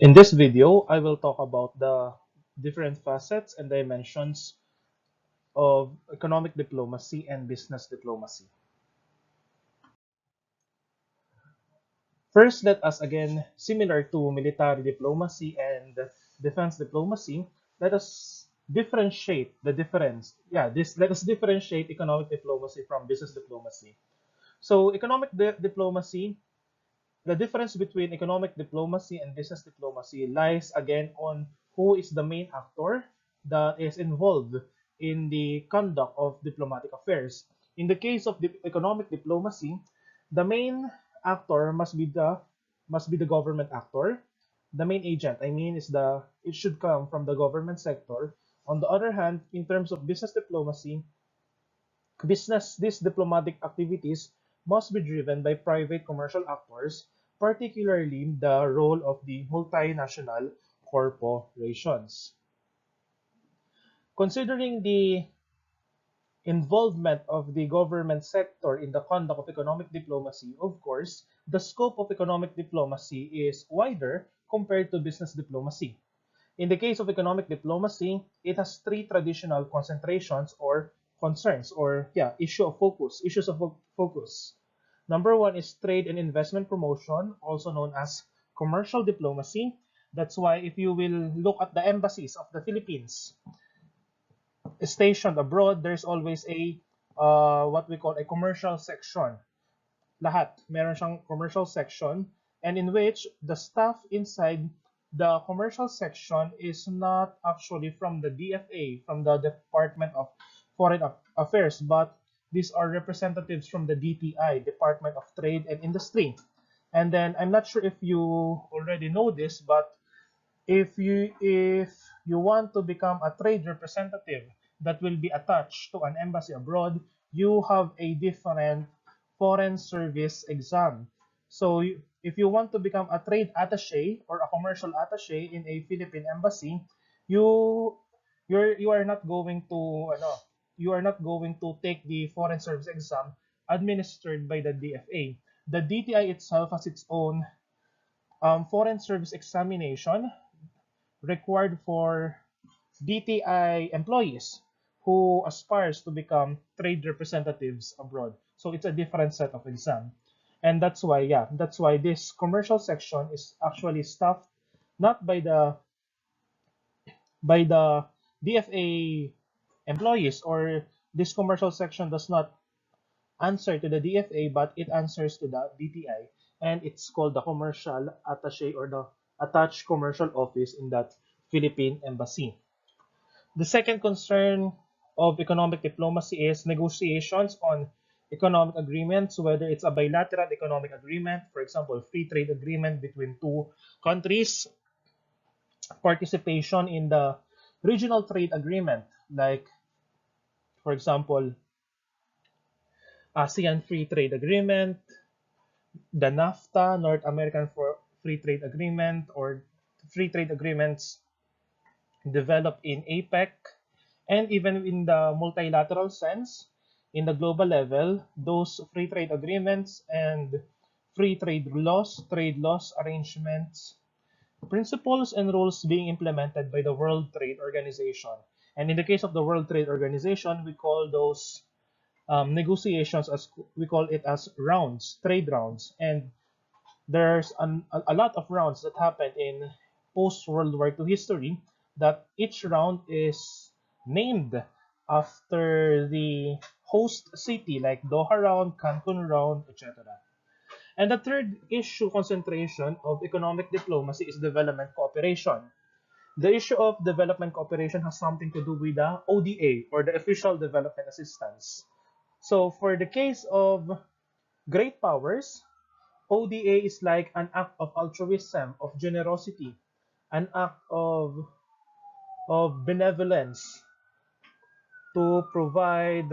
In this video, I will talk about the different facets and dimensions of economic diplomacy and business diplomacy. First, let us again, similar to military diplomacy and defense diplomacy, let us differentiate the difference. Let us differentiate economic diplomacy from business diplomacy. So, diplomacy, the difference between economic diplomacy and business diplomacy lies again on who is the main actor that is involved in the conduct of diplomatic affairs. In the case of economic diplomacy, the main actor must be the government actor. The main agent, I mean, it should come from the government sector. On the other hand, in terms of business diplomacy, these diplomatic activities must be driven by private commercial actors, particularly the role of the multinational corporations. Considering the involvement of the government sector in the conduct of economic diplomacy, of course, the scope of economic diplomacy is wider compared to business diplomacy. In the case of economic diplomacy, it has three traditional concentrations or concerns or issues of focus. Number one is trade and investment promotion, also known as commercial diplomacy. That's why if you will look at the embassies of the Philippines stationed abroad, there's always a what we call a commercial section. Lahat, meron siyang commercial section, and in which the staff inside the commercial section is not actually from the DFA, from the Department of Foreign Affairs, but these are representatives from the DTI, Department of Trade and Industry. And then I'm not sure if you already know this, but if you want to become a trade representative that will be attached to an embassy abroad, you have a different foreign service exam. So if you want to become a trade attaché or a commercial attaché in a Philippine embassy, you you are not going to you are not going to take the foreign service exam administered by the DFA. The DTI itself has its own foreign service examination required for DTI employees who aspires to become trade representatives abroad. So it's a different set of exam. And that's why this commercial section is actually staffed not by the DFA employees, or this commercial section does not answer to the DFA, but it answers to the DTI, and it's called the commercial attaché or the attached commercial office in that Philippine embassy. The second concern of economic diplomacy is negotiations on economic agreements, whether it's a bilateral economic agreement, for example, free trade agreement between two countries, participation in the regional trade agreement, like, for example, ASEAN Free Trade Agreement, the NAFTA, North American Free Trade Agreement, or free trade agreements developed in APEC, and even in the multilateral sense, in the global level, those free trade agreements and trade laws, arrangements, principles, and rules being implemented by the World Trade Organization. And in the case of the World Trade Organization, we call those negotiations as we call it as rounds, trade rounds. And there's a lot of rounds that happened in post World War II history that each round is named after the host city, like Doha round, Cancun round, etc. And the third issue concentration of economic diplomacy is development cooperation. The issue of development cooperation has something to do with the ODA, or the official development assistance. So for the case of great powers, ODA is like an act of altruism, of generosity, an act of benevolence to provide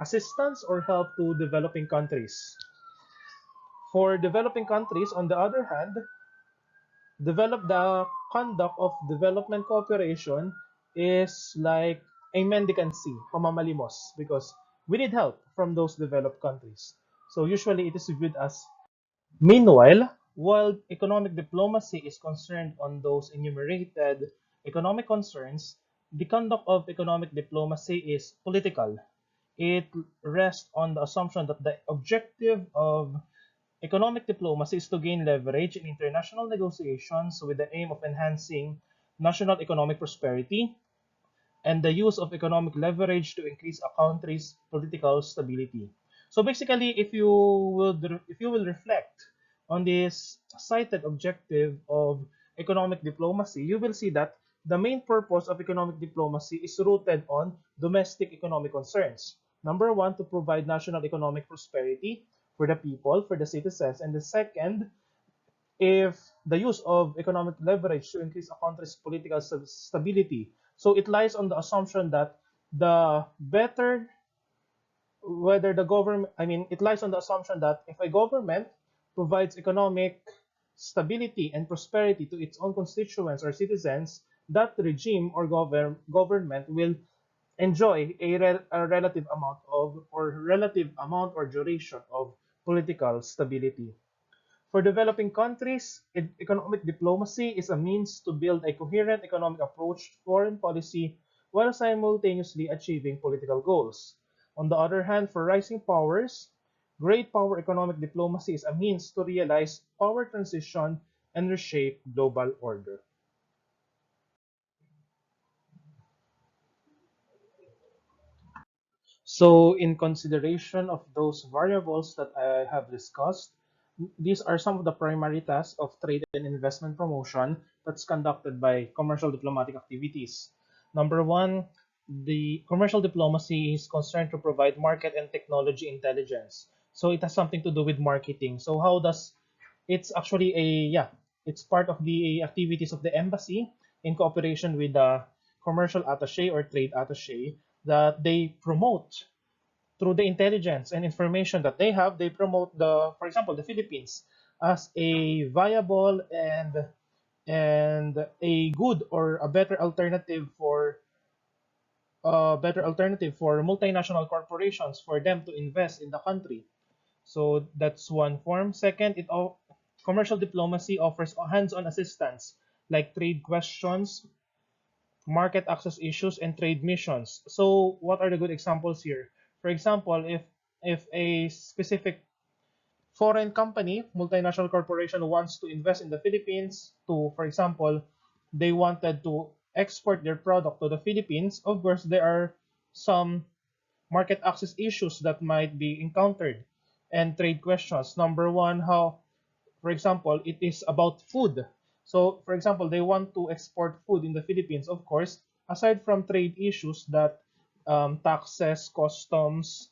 assistance or help to developing countries. For developing countries, on the other hand, develop the conduct of development cooperation is like a mendicancy, pamamalimos, because we need help from those developed countries. So usually it is viewed as meanwhile. While economic diplomacy is concerned on those enumerated economic concerns, the conduct of economic diplomacy is political. It rests on the assumption that the objective of economic diplomacy is to gain leverage in international negotiations with the aim of enhancing national economic prosperity and the use of economic leverage to increase a country's political stability. So basically, if you will reflect on this cited objective of economic diplomacy, you will see that the main purpose of economic diplomacy is rooted on domestic economic concerns. Number one, to provide national economic prosperity for the people, for the citizens, and the second, if the use of economic leverage to increase a country's political stability. So it lies on the assumption that the better whether the government, I mean, it lies on the assumption that if a government provides economic stability and prosperity to its own constituents or citizens, that regime or government will enjoy a relative amount of or relative amount or duration of political stability. For developing countries, economic diplomacy is a means to build a coherent economic approach to foreign policy while simultaneously achieving political goals. On the other hand, for rising powers, great power economic diplomacy is a means to realize power transition and reshape global order. So, in consideration of those variables that I have discussed, these are some of the primary tasks of trade and investment promotion that's conducted by commercial diplomatic activities. Number one, the commercial diplomacy is concerned to provide market and technology intelligence. So it has something to do with marketing. So how does it's actually a yeah, it's part of the activities of the embassy in cooperation with the commercial attaché or trade attaché that they promote through the intelligence and information that they have, they promote for example, the Philippines as a viable and a good or a better alternative for multinational corporations for them to invest in the country. So that's one form. Second, commercial diplomacy offers hands-on assistance like trade questions, market access issues, and trade missions. So what are the good examples here? For example, if a specific foreign company, multinational corporation wants to invest in the Philippines to, for example, they wanted to export their product to the Philippines, of course, there are some market access issues that might be encountered and trade questions. Number one, for example, it is about food. So, for example, they want to export food in the Philippines. Of course, aside from trade issues that taxes, customs,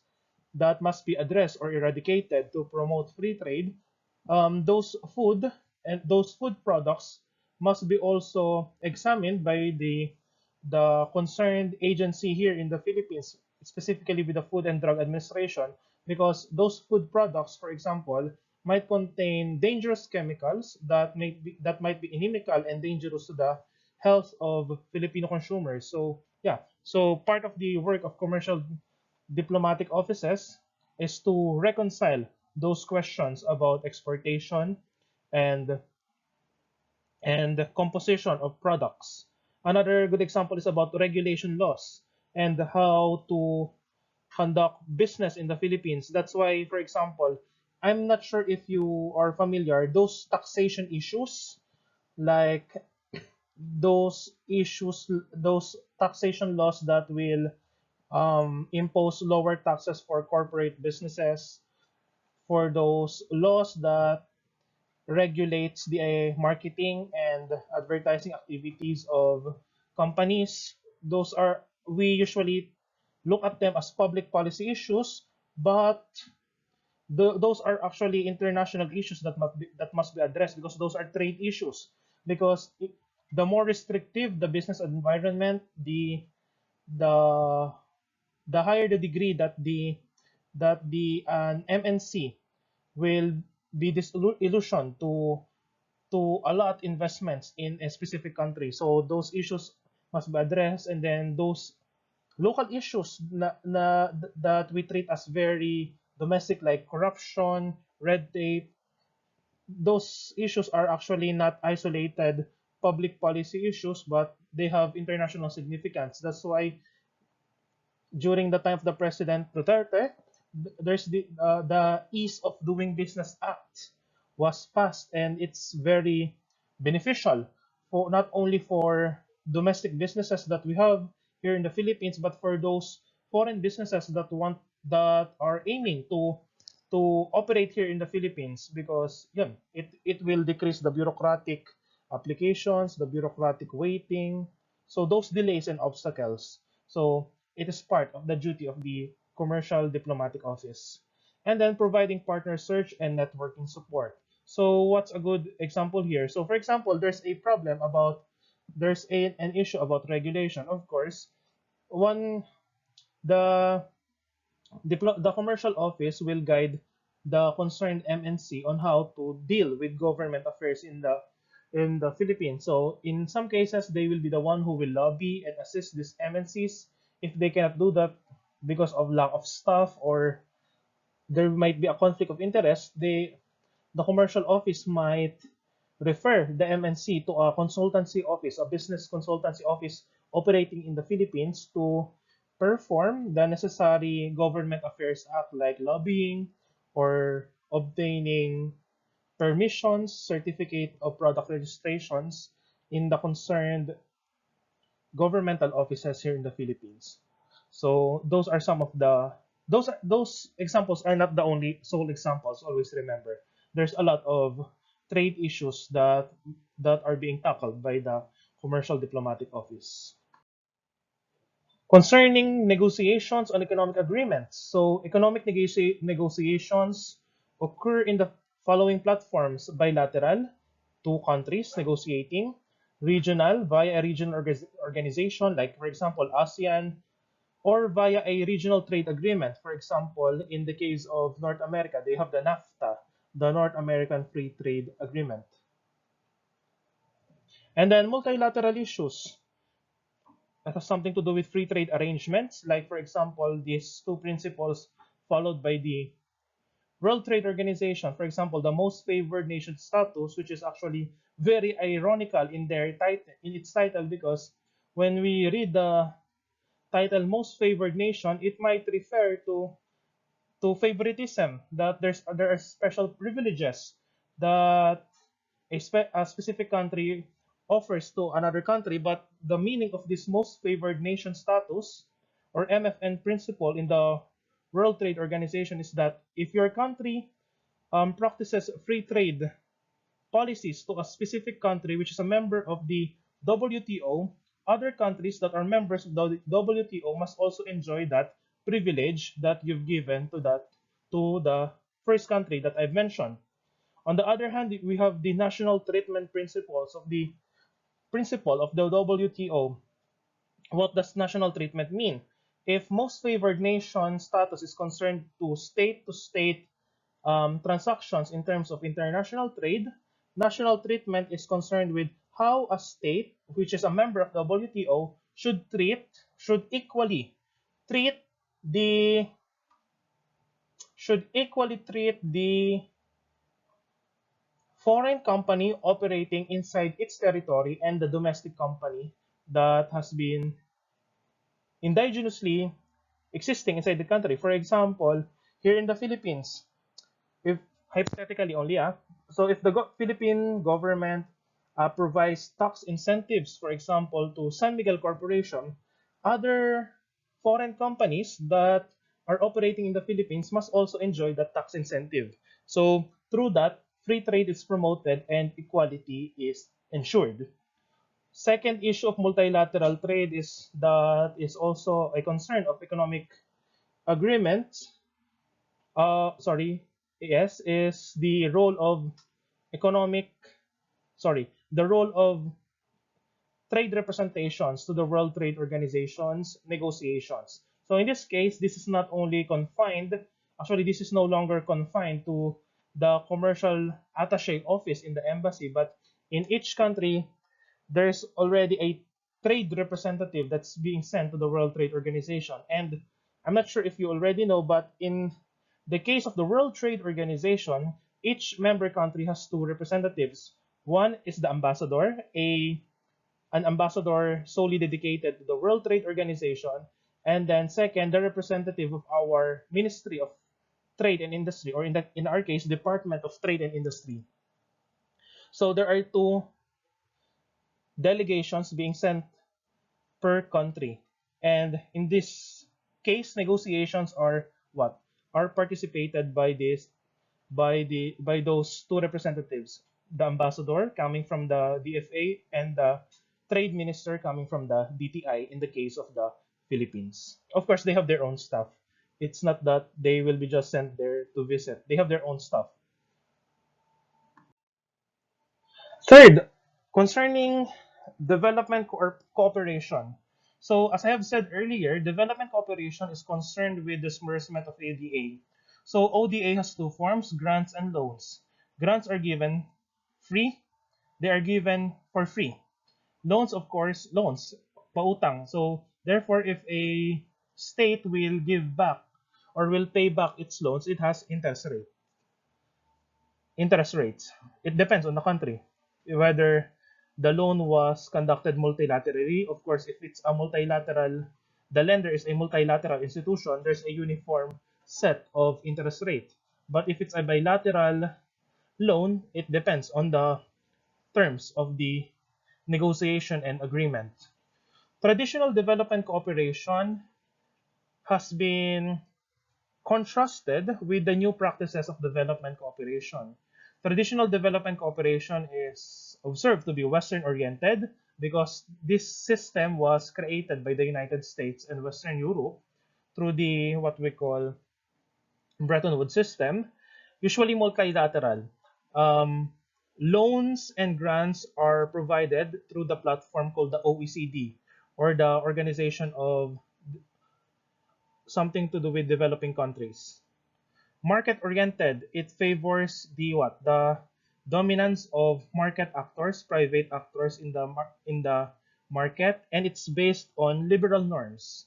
that must be addressed or eradicated to promote free trade, those food and those food products must be also examined by the concerned agency here in the Philippines, specifically with the Food and Drug Administration, because those food products, for example, might contain dangerous chemicals that might be inimical and dangerous to the health of Filipino consumers. So yeah, so part of the work of commercial diplomatic offices is to reconcile those questions about exportation and and composition of products. Another good example is about regulation laws and how to conduct business in the Philippines. That's why, for example, I'm not sure if you are familiar, those taxation issues, like those taxation laws that will impose lower taxes for corporate businesses, for those laws that regulates the marketing and advertising activities of companies. Those are we usually look at them as public policy issues, but those are actually international issues that must be addressed because those are trade issues. Because the more restrictive the business environment, the the higher the degree that the MNC will be disillusioned to allot investments in a specific country. So those issues must be addressed, and then those local issues that we treat as very domestic, like corruption, red tape, those issues are actually not isolated public policy issues, but they have international significance. That's why during the time of the President Duterte, there's the Ease of Doing Business Act was passed, and it's very beneficial for not only for domestic businesses that we have here in the Philippines, but for those foreign businesses that are aiming to operate here in the Philippines, because yeah, it will decrease the bureaucratic applications, the bureaucratic waiting, so those delays and obstacles. So it is part of the duty of the commercial diplomatic office. And then providing partner search and networking support. So what's a good example here? So for example, an issue about regulation. Of course, one the the commercial office will guide the concerned MNC on how to deal with government affairs in the Philippines. So in some cases, they will be the one who will lobby and assist these MNCs. If they cannot do that because of lack of staff, or there might be a conflict of interest, the commercial office might refer the MNC to a consultancy office, a business consultancy office operating in the Philippines to perform the necessary government affairs act like lobbying or obtaining permissions, certificate of product registrations in the concerned governmental offices here in the Philippines. So those are some of the those examples are not the only sole examples. Always remember, there's a lot of trade issues that are being tackled by the commercial diplomatic office. Concerning negotiations on economic agreements, so economic negotiations occur in the following platforms: bilateral, two countries negotiating; regional, via a regional organization, like for example ASEAN; or via a regional trade agreement. For example, in the case of North America, they have the NAFTA, the North American Free Trade Agreement. And then multilateral issues that has something to do with free trade arrangements, like for example, these two principles followed by the World Trade Organization. For example, the most favored nation status, which is actually very ironical in its title, because when we read the title most favored nation, it might refer to favoritism, that there are special privileges that a specific country offers to another country. But the meaning of this most favored nation status, or MFN principle in the World Trade Organization, is that if your country practices free trade policies to a specific country which is a member of the WTO, other countries that are members of the WTO must also enjoy that privilege that you've given to the first country that I've mentioned. On the other hand, we have the national treatment principles of the principle of the WTO. What does national treatment mean? If most favored nation status is concerned to state transactions in terms of international trade, national treatment is concerned with how a state, which is a member of the WTO, should treat the equally treat the foreign company operating inside its territory and the domestic company that has been indigenously existing inside the country. For example, here in the Philippines, if hypothetically only, so if the Philippine government provides tax incentives, for example, to San Miguel Corporation, other foreign companies that are operating in the Philippines must also enjoy that tax incentive. So through that, free trade is promoted and equality is ensured. Second issue of multilateral trade is also a concern of economic agreements. Sorry, yes, is the role of economic, the role of trade representations to the World Trade Organization's negotiations. So in this case, this is not only confined, actually, this is no longer confined to the commercial attaché office in the embassy, but in each country, there's already a trade representative that's being sent to the World Trade Organization. And I'm not sure if you already know, but in the case of the World Trade Organization, each member country has two representatives. One is the ambassador, an ambassador solely dedicated to the World Trade Organization, and then second, the representative of our Ministry of Trade and Industry, or in our case, Department of Trade and Industry. So there are two delegations being sent per country. And in this case, negotiations are what? Are participated by by those two representatives, the ambassador coming from the DFA and the trade minister coming from the DTI in the case of the Philippines. Of course, they have their own staff. It's not that they will be just sent there to visit. They have their own staff. Third, concerning development cooperation. So, as I have said earlier, development cooperation is concerned with disbursement of ODA. So, ODA has two forms, grants and loans. Grants are given free. They are given for free. Loans, of course, loans, pautang. So, therefore, if a state will give back or will pay back its loans, it has interest rates. It depends on the country whether the loan was conducted multilaterally. Of course, if it's a multilateral, the lender is a multilateral institution, there's a uniform set of interest rate. But if it's a bilateral loan, it depends on the terms of the negotiation and agreement. Traditional development cooperation has been contrasted with the new practices of development cooperation. Traditional development cooperation is observed to be Western-oriented because this system was created by the United States and Western Europe through the what we call Bretton Woods system, usually multilateral. Um, Loans and grants are provided through the platform called the OECD, or the Organization of something to do with developing countries. Market oriented, it favors the what? The dominance of market actors, private actors in the market, and it's based on liberal norms.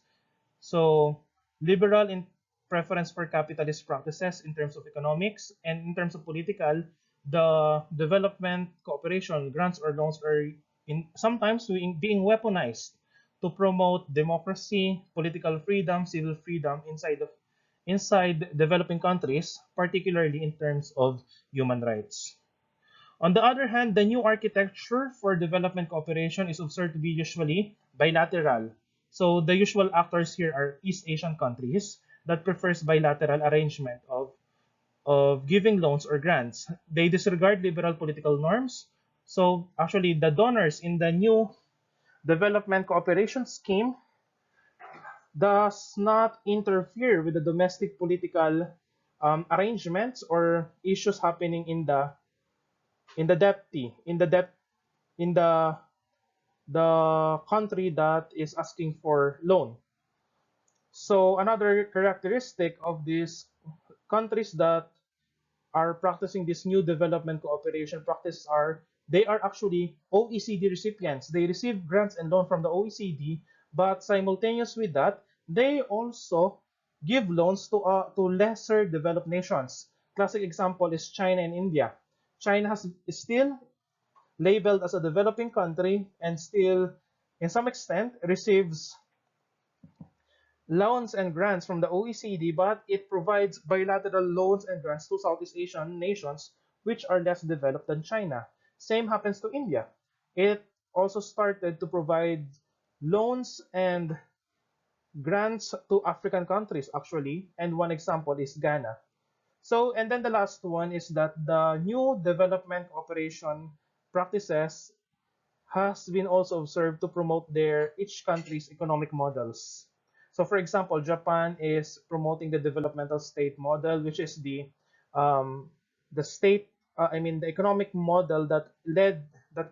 So, liberal in preference for capitalist practices in terms of economics, and in terms of political, the development cooperation grants or loans are sometimes being weaponized to promote democracy, political freedom, civil freedom inside developing countries, particularly in terms of human rights. On the other hand, the new architecture for development cooperation is observed to be usually bilateral. So the usual actors here are East Asian countries that prefers bilateral arrangement of giving loans or grants. They disregard liberal political norms. So actually, the donors in the new development cooperation scheme does not interfere with the domestic political arrangements or issues happening in the debtee in the country that is asking for loan. So another characteristic of these countries that are practicing this new development cooperation practice are they are actually OECD recipients. They receive grants and loan from the OECD, but simultaneous with that, they also give loans to lesser developed nations. Classic example is China and India. China is still labeled as a developing country and still, in some extent, receives loans and grants from the OECD, but it provides bilateral loans and grants to Southeast Asian nations which are less developed than China. Same happens to India. It also started to provide loans and grants to African countries, actually, and one example is Ghana. So, and then the last one is that the new development cooperation practices has been also observed to promote each country's economic models. So, for example, Japan is promoting the developmental state model, which is um, the state, the economic model that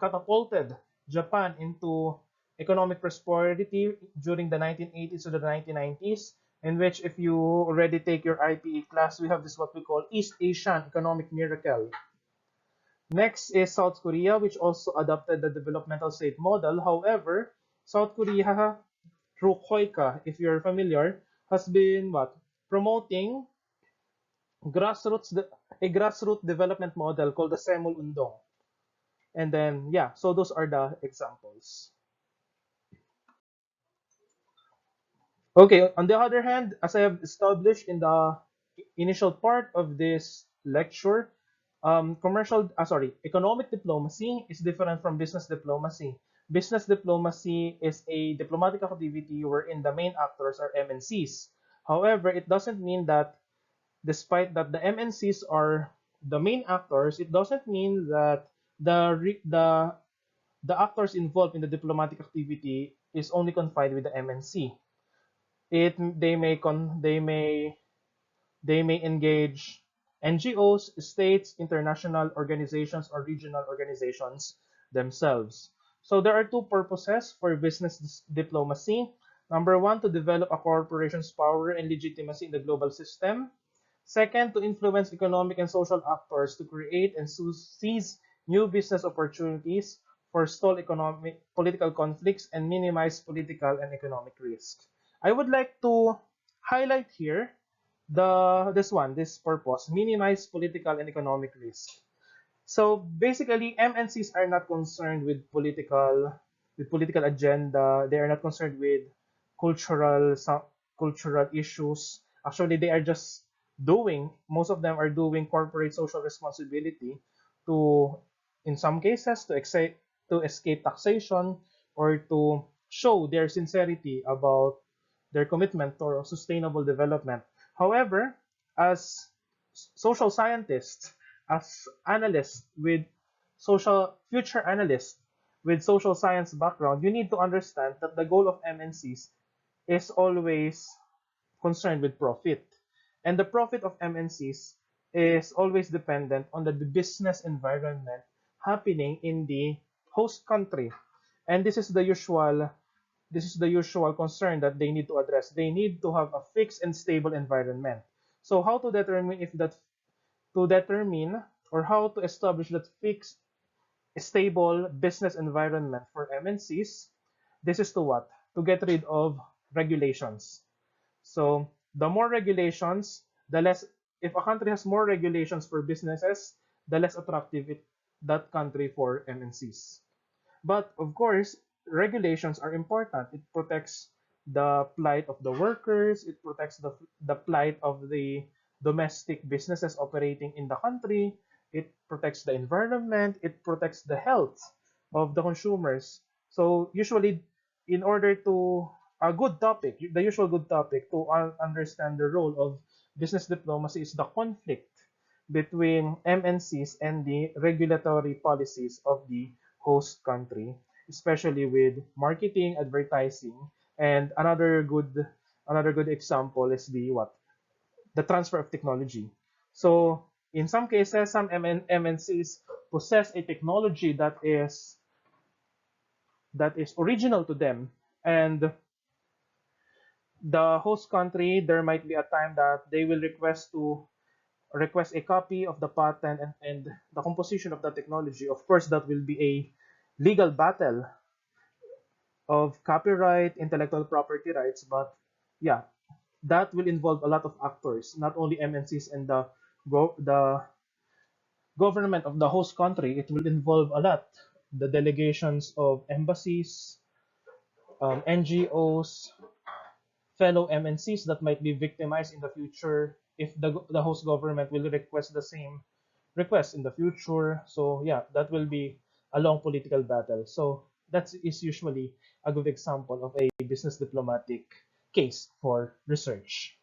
catapulted Japan into economic prosperity during the 1980s to the 1990s. In which, if you already take your IPE class, we have this what we call East Asian economic miracle. Next is South Korea, which also adopted the developmental state model. However, South Korea, through KOICA, if you're familiar, has been promoting a grassroots development model called the Semul Undong. And then, yeah, so those are the examples. Okay, on the other hand, as I have established in the initial part of this lecture, economic diplomacy is different from business diplomacy. Business diplomacy is a diplomatic activity wherein the main actors are MNCs. However, it doesn't mean that despite that the MNCs are the main actors, it doesn't mean that the actors involved in the diplomatic activity is only confined with the MNC. It they may engage NGOs, states, international organizations, or regional organizations themselves. So there are two purposes for business diplomacy. Number one, to develop a corporation's power and legitimacy in the global system. Second, to influence economic and social actors to create and seize new business opportunities, forestall economic political conflicts, and minimize political and economic risk. I would like to highlight here this purpose, minimize political and economic risk. So basically, MNCs are not concerned with political agenda. They are not concerned with cultural issues. Actually, they are just doing. Most of them are doing corporate social responsibility to, in some cases, to escape taxation or to show their sincerity about their commitment to sustainable development. However, as social scientists, as analysts with future analysts with social science background, you need to understand that the goal of MNCs is always concerned with profit. And the profit of MNCs is always dependent on the business environment happening in the host country. And this is the usual concern that they need to address. They need to have a fixed and stable environment. So how to determine if that to determine or how to establish that fixed, stable business environment for MNCs, this is to what? To get rid of regulations. So the more regulations, the less, if a country has more regulations for businesses, the less attractive that country for MNCs. But of course, regulations are important. It protects the plight of the workers, it protects the plight of the domestic businesses operating in the country, it protects the environment, it protects the health of the consumers. So usually, in order to a good topic, the usual good topic to understand the role of business diplomacy is the conflict between MNCs and the regulatory policies of the host country, especially with marketing, advertising, and another good example is the transfer of technology. So in some cases, some MNCs possess a technology that is original to them, and the host country, there might be a time that they will request a copy of the patent and the composition of the technology. Of course, that will be a legal battle of copyright, intellectual property rights, but yeah, that will involve a lot of actors, not only MNCs and the government of the host country. It will involve a lot, the delegations of embassies, NGOs, fellow MNCs that might be victimized in the future if the host government will request the same request in the future. So yeah, that will be a long political battle. So that is usually a good example of a business diplomatic case for research.